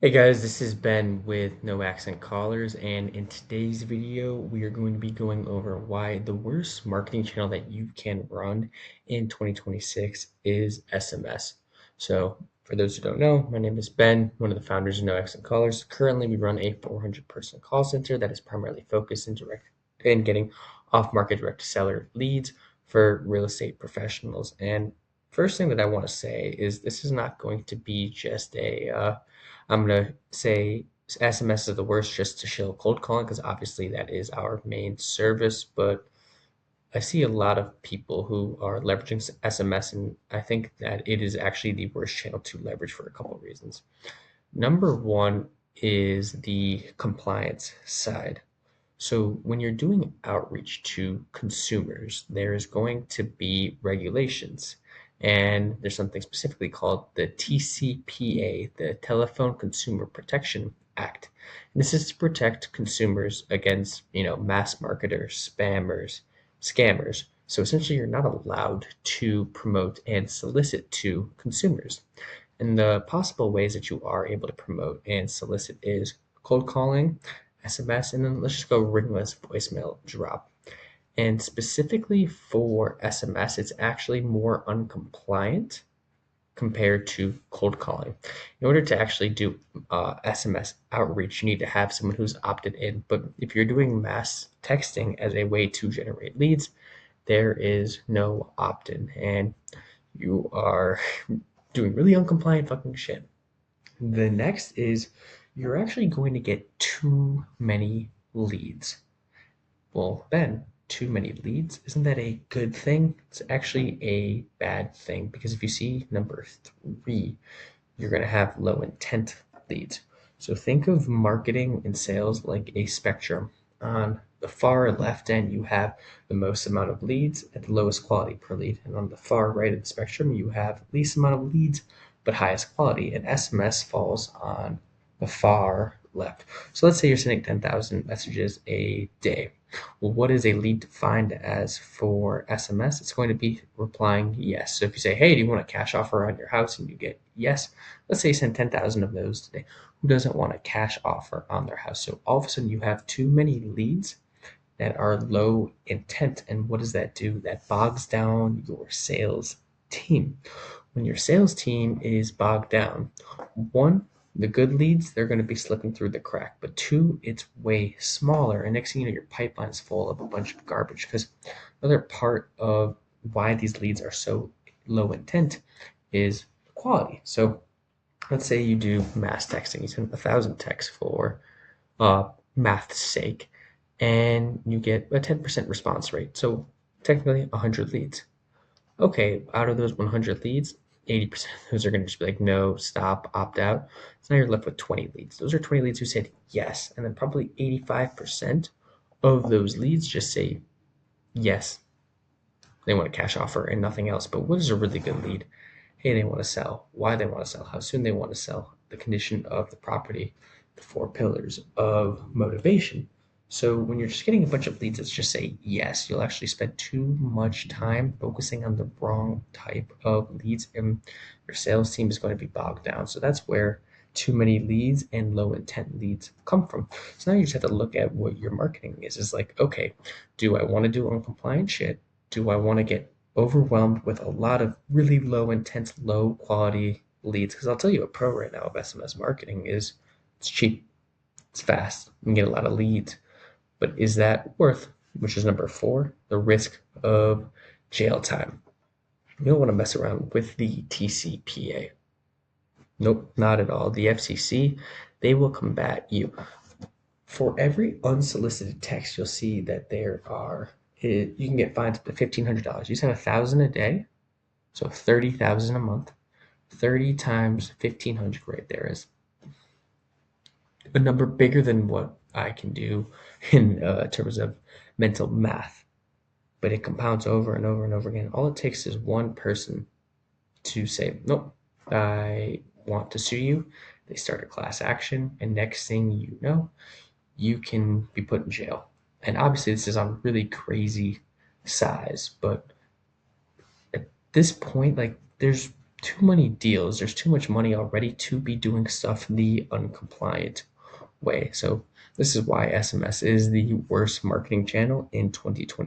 Hey guys, this is Ben with No Accent Callers, and in today's video, we are going to be going over why the worst marketing channel that you can run in 2026 is SMS. So, for those who don't know, my name is Ben, one of the founders of No Accent Callers. Currently, we run a 400-person call center that is primarily focused in getting off-market direct-to-seller leads for real estate professionals. And first thing that I want to say is this is not going to be just I'm gonna say SMS is the worst just to shill cold calling because obviously that is our main service. But I see a lot of people who are leveraging SMS, and I think that it is actually the worst channel to leverage for a couple of reasons. Number one is the compliance side. So when you're doing outreach to consumers, there is going to be regulations. And there's something specifically called the TCPA, the Telephone Consumer Protection Act. And this is to protect consumers against, mass marketers, spammers, scammers. So essentially, you're not allowed to promote and solicit to consumers. And the possible ways that you are able to promote and solicit is cold calling, SMS, and then let's just go ringless voicemail drop. And specifically for SMS, it's actually more uncompliant compared to cold calling. In order to actually do SMS outreach, you need to have someone who's opted in. But if you're doing mass texting as a way to generate leads, there is no opt in, and you are doing really uncompliant fucking shit. The next is you're actually going to get too many leads. Well, Ben, too many leads, isn't that a good thing? It's actually a bad thing because if you see number three, you're going to have low intent leads. So think of marketing and sales like a spectrum. On the far left end, you have the most amount of leads at the lowest quality per lead. And on the far right of the spectrum, you have least amount of leads but highest quality. And SMS falls on the far left. So let's say you're sending 10,000 messages a day. Well, what is a lead defined as for SMS? It's going to be replying yes. So if you say, hey, do you want a cash offer on your house? And you get yes, let's say you send 10,000 of those today. Who doesn't want a cash offer on their house? So all of a sudden you have too many leads that are low intent. And what does that do? That bogs down your sales team. When your sales team is bogged down, one, the good leads, they're going to be slipping through the crack. But two, it's way smaller. And next thing you know, your pipeline is full of a bunch of garbage. Because another part of why these leads are so low intent is quality. So let's say you do mass texting, you send 1,000 texts for math's sake, and you get a 10% response rate. So technically 100 leads. Okay, out of those 100 leads, 80% of those are going to just be like, no, stop, opt out. So now you're left with 20 leads. Those are 20 leads who said yes. And then probably 85% of those leads just say yes. They want a cash offer and nothing else. But what is a really good lead? Hey, they want to sell, why they want to sell, how soon they want to sell, the condition of the property, the four pillars of motivation. So when you're just getting a bunch of leads that just say yes, you'll actually spend too much time focusing on the wrong type of leads, and your sales team is going to be bogged down. So that's where too many leads and low intent leads come from. So now you just have to look at what your marketing is. It's like, okay, do I want to do uncompliant shit? Do I want to get overwhelmed with a lot of really low intense, low quality leads? Because I'll tell you, a pro right now of SMS marketing is it's cheap, it's fast, you can get a lot of leads. But is that worth, which is number four, the risk of jail time? You don't want to mess around with the TCPA. Nope, not at all. The FCC, they will combat you. For every unsolicited text, you'll see that you can get fined up to $1,500. You send 1,000 a day, so 30,000 a month. 30 times 1,500 right there is a number bigger than what I can do in terms of mental math. But it compounds over and over and over again. All it takes is one person to say, nope, I want to sue you. They start a class action, and next thing you know, you can be put in jail. And obviously, this is on really crazy size, but at this point, like, there's too many deals. There's too much money already to be doing stuff the uncompliant way. So this is why SMS is the worst marketing channel in 2020.